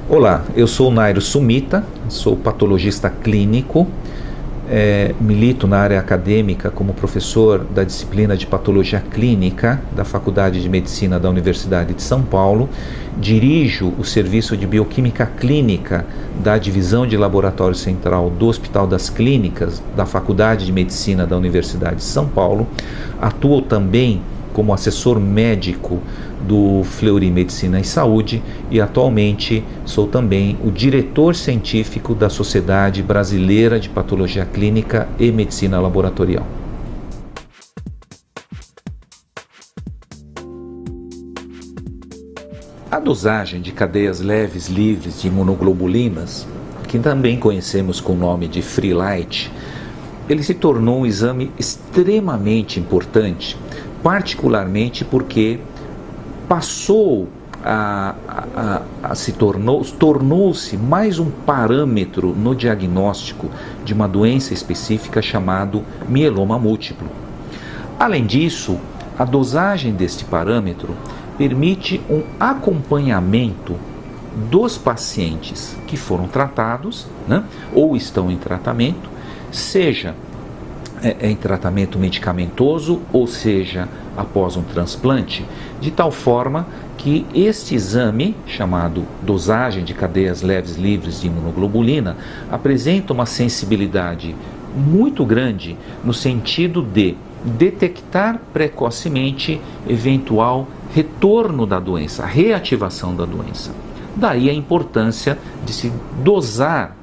Olá, eu sou Nairo Sumita, sou patologista clínico, milito na área acadêmica como professor da disciplina de Patologia Clínica da Faculdade de Medicina da Universidade de São Paulo, dirijo o Serviço de Bioquímica Clínica da Divisão de Laboratório Central do Hospital das Clínicas da Faculdade de Medicina da Universidade de São Paulo, atuo também como assessor médico do Fleury Medicina e Saúde e atualmente sou também o diretor científico da Sociedade Brasileira de Patologia Clínica e Medicina Laboratorial. A dosagem de cadeias leves livres de imunoglobulinas, que também conhecemos com o nome de Free Light, ele se tornou um exame extremamente importante, particularmente porque tornou-se mais um parâmetro no diagnóstico de uma doença específica chamado mieloma múltiplo. Além disso, a dosagem deste parâmetro permite um acompanhamento dos pacientes que foram tratados, ou estão em tratamento, seja em tratamento medicamentoso, ou seja, após um transplante, de tal forma que este exame, chamado dosagem de cadeias leves livres de imunoglobulina, apresenta uma sensibilidade muito grande no sentido de detectar precocemente eventual retorno da doença, reativação da doença. Daí a importância de se dosar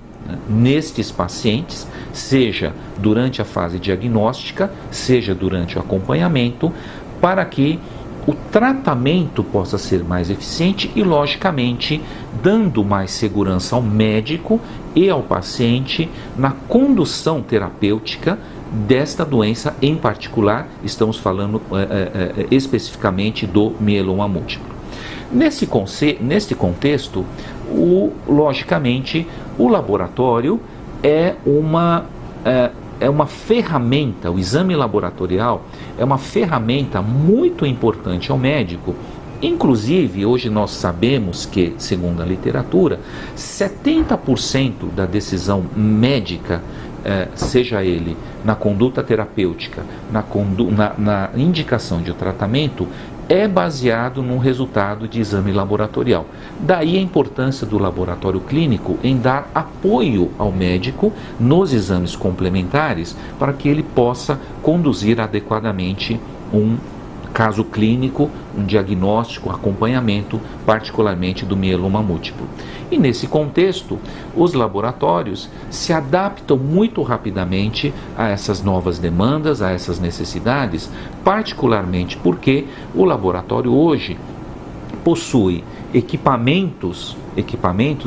nestes pacientes, seja durante a fase diagnóstica, seja durante o acompanhamento, para que o tratamento possa ser mais eficiente e, logicamente, dando mais segurança ao médico e ao paciente na condução terapêutica desta doença em particular. Estamos falando especificamente do mieloma múltiplo. Neste contexto, logicamente, o laboratório é uma ferramenta, o exame laboratorial é uma ferramenta muito importante ao médico. Inclusive, hoje nós sabemos que, segundo a literatura, 70% da decisão médica, seja ele na conduta terapêutica, na indicação de tratamento, é baseado num resultado de exame laboratorial. Daí a importância do laboratório clínico em dar apoio ao médico nos exames complementares para que ele possa conduzir adequadamente um caso clínico, um diagnóstico, acompanhamento, particularmente do mieloma múltiplo. E nesse contexto, os laboratórios se adaptam muito rapidamente a essas novas demandas, a essas necessidades, particularmente porque o laboratório hoje possui equipamentos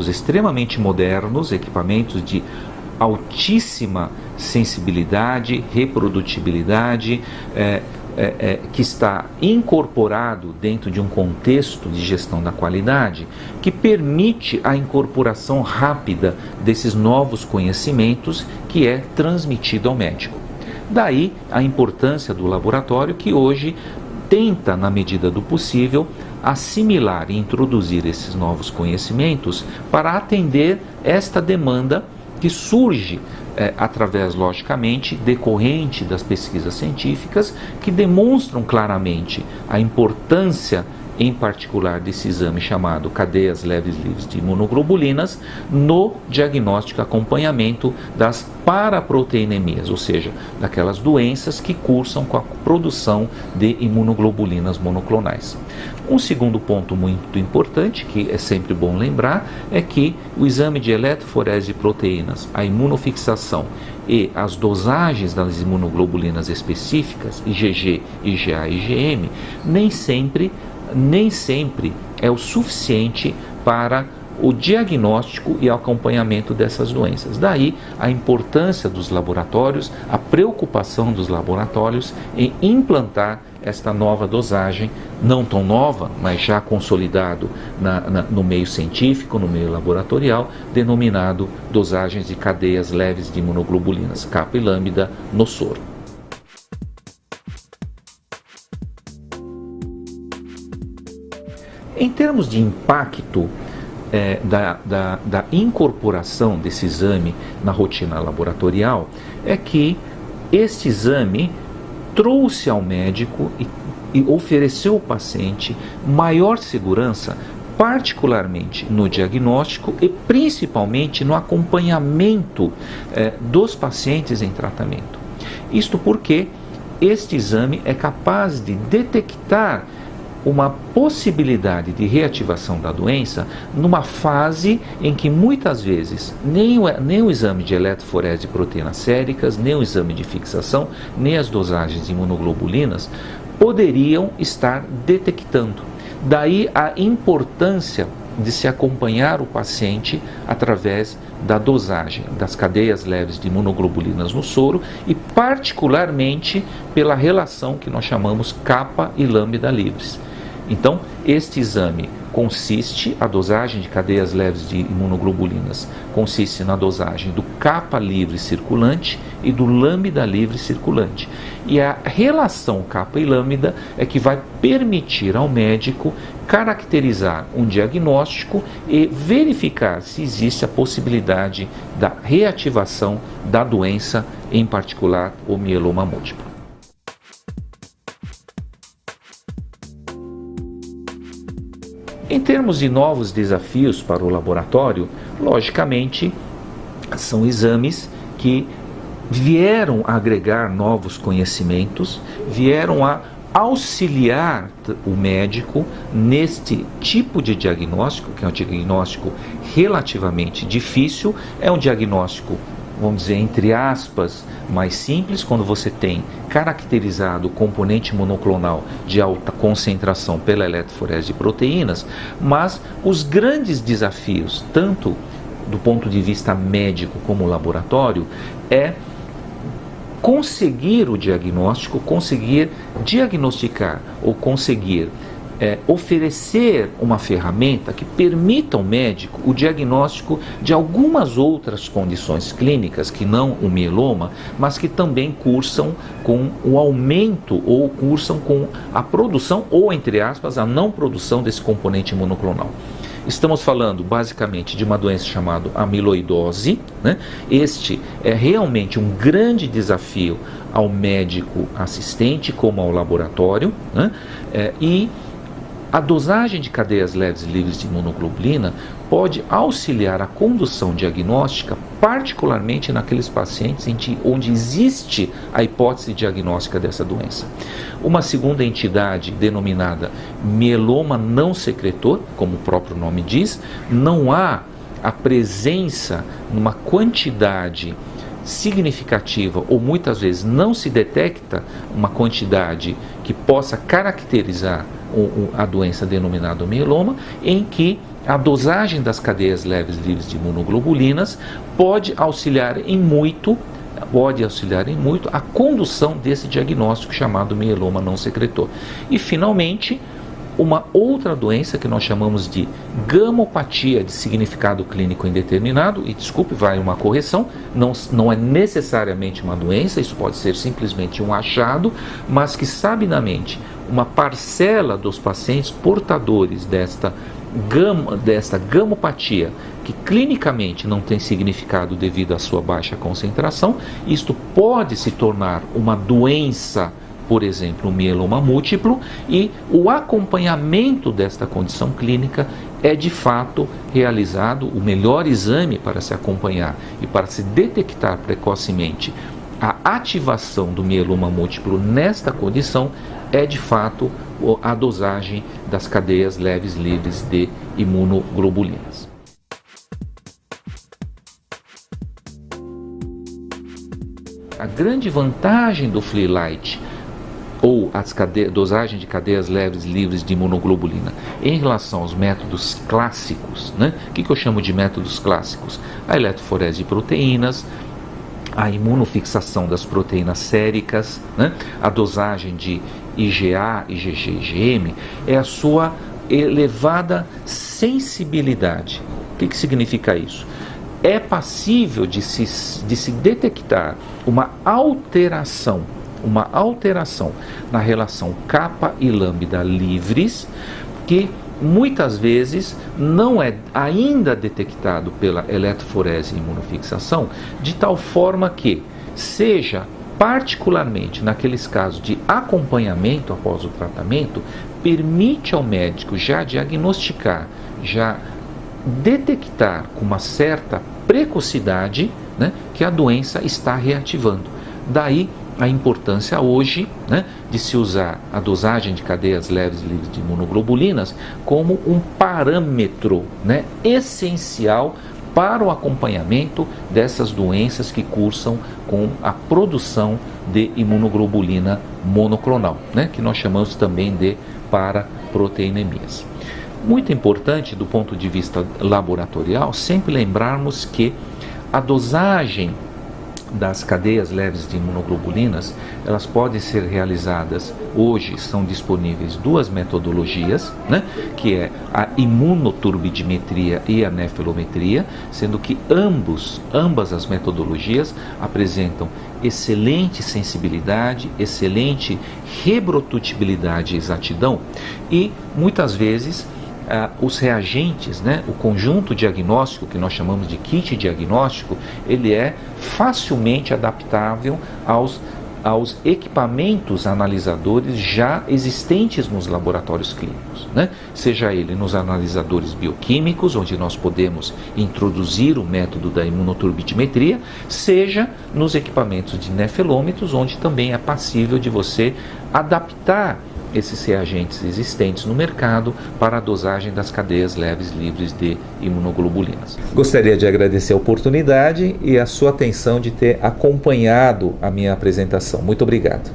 extremamente modernos, equipamentos de altíssima sensibilidade, reprodutibilidade, que está incorporado dentro de um contexto de gestão da qualidade que permite a incorporação rápida desses novos conhecimentos que é transmitido ao médico. Daí a importância do laboratório, que hoje tenta, na medida do possível, assimilar e introduzir esses novos conhecimentos para atender esta demanda que surge através, logicamente, decorrente das pesquisas científicas que demonstram claramente a importância, em particular, desse exame chamado cadeias leves livres de imunoglobulinas no diagnóstico e acompanhamento das paraproteinemias, ou seja, daquelas doenças que cursam com a produção de imunoglobulinas monoclonais. Um segundo ponto muito importante, que é sempre bom lembrar, é que o exame de eletroforese de proteínas, a imunofixação e as dosagens das imunoglobulinas específicas, IgG, IgA e IgM, nem sempre é o suficiente para o diagnóstico e acompanhamento dessas doenças. Daí a importância dos laboratórios, a preocupação dos laboratórios em implantar esta nova dosagem, não tão nova, mas já consolidado no meio científico, no meio laboratorial, denominado dosagens de cadeias leves de imunoglobulinas, kappa e lambda, no soro. Em termos de impacto da incorporação desse exame na rotina laboratorial, é que este exame trouxe ao médico e ofereceu ao paciente maior segurança, particularmente no diagnóstico e principalmente no acompanhamento dos pacientes em tratamento. Isto porque este exame é capaz de detectar uma possibilidade de reativação da doença numa fase em que muitas vezes nem o exame de eletroforese de proteínas séricas, nem o exame de fixação, nem as dosagens de imunoglobulinas poderiam estar detectando. Daí a importância de se acompanhar o paciente através da dosagem das cadeias leves de imunoglobulinas no soro e particularmente pela relação que nós chamamos kappa e lambda livres. Então, este exame consiste, a dosagem de cadeias leves de imunoglobulinas consiste na dosagem do kappa livre circulante e do lambda livre circulante. E a relação kappa e lambda é que vai permitir ao médico caracterizar um diagnóstico e verificar se existe a possibilidade da reativação da doença, em particular o mieloma múltiplo. Em termos de novos desafios para o laboratório, logicamente, são exames que vieram agregar novos conhecimentos, vieram a auxiliar o médico neste tipo de diagnóstico, que é um diagnóstico relativamente difícil, é um diagnóstico, vamos dizer, entre aspas, mais simples, quando você tem caracterizado o componente monoclonal de alta concentração pela eletroforese de proteínas, mas os grandes desafios, tanto do ponto de vista médico como laboratório, é conseguir o diagnóstico, conseguir diagnosticar ou conseguir oferecer uma ferramenta que permita ao médico o diagnóstico de algumas outras condições clínicas, que não o mieloma, mas que também cursam com o aumento ou cursam com a produção ou, entre aspas, a não produção desse componente monoclonal. Estamos falando basicamente de uma doença chamada amiloidose, né? Este é realmente um grande desafio ao médico assistente como ao laboratório, né? E a dosagem de cadeias leves livres de imunoglobulina pode auxiliar a condução diagnóstica, particularmente naqueles pacientes onde existe a hipótese diagnóstica dessa doença. Uma segunda entidade denominada mieloma não secretor, como o próprio nome diz, não há a presença numa quantidade significativa ou muitas vezes não se detecta uma quantidade que possa caracterizar a doença denominada mieloma, em que a dosagem das cadeias leves livres de imunoglobulinas pode auxiliar em muito a condução desse diagnóstico chamado mieloma não secretor. E finalmente, uma outra doença que nós chamamos de gamopatia de significado clínico indeterminado, e desculpe, vai uma correção, não é necessariamente uma doença, isso pode ser simplesmente um achado, mas que sabidamente uma parcela dos pacientes portadores desta gamopatia, que clinicamente não tem significado devido à sua baixa concentração, isto pode se tornar uma doença, por exemplo, um mieloma múltiplo, e o acompanhamento desta condição clínica é de fato realizado, o melhor exame para se acompanhar e para se detectar precocemente a ativação do mieloma múltiplo nesta condição é de fato a dosagem das cadeias leves livres de imunoglobulinas. A grande vantagem do FLI-Light ou dosagem de cadeias leves livres de imunoglobulina em relação aos métodos clássicos, né? O que eu chamo de métodos clássicos? A eletroforese de proteínas, a imunofixação das proteínas séricas, né? A dosagem de IgA, IgG e IgM é a sua elevada sensibilidade. O que significa isso? É passível de se detectar uma alteração na relação kappa e lambda livres, que muitas vezes não é ainda detectado pela eletroforese e imunofixação, de tal forma que seja particularmente naqueles casos de acompanhamento após o tratamento, permite ao médico já diagnosticar, já detectar com uma certa precocidade, né, que a doença está reativando. Daí a importância hoje, né, de se usar a dosagem de cadeias leves livres de imunoglobulinas como um parâmetro, né, essencial para o acompanhamento dessas doenças que cursam com a produção de imunoglobulina monoclonal, né, que nós chamamos também de paraproteinemias. Muito importante do ponto de vista laboratorial, sempre lembrarmos que a dosagem das cadeias leves de imunoglobulinas, elas podem ser realizadas, hoje são disponíveis duas metodologias, né, que é a imunoturbidimetria e a nefelometria, sendo que ambas as metodologias apresentam excelente sensibilidade, excelente rebrotutibilidade e exatidão, e muitas vezes os reagentes, né, o conjunto diagnóstico que nós chamamos de kit diagnóstico, ele é facilmente adaptável aos equipamentos analisadores já existentes nos laboratórios clínicos, né? Seja ele nos analisadores bioquímicos, onde nós podemos introduzir o método da imunoturbidimetria, seja nos equipamentos de nefelômetros, onde também é passível de você adaptar esses reagentes existentes no mercado para a dosagem das cadeias leves livres de imunoglobulinas. Gostaria de agradecer a oportunidade e a sua atenção de ter acompanhado a minha apresentação. Muito obrigado.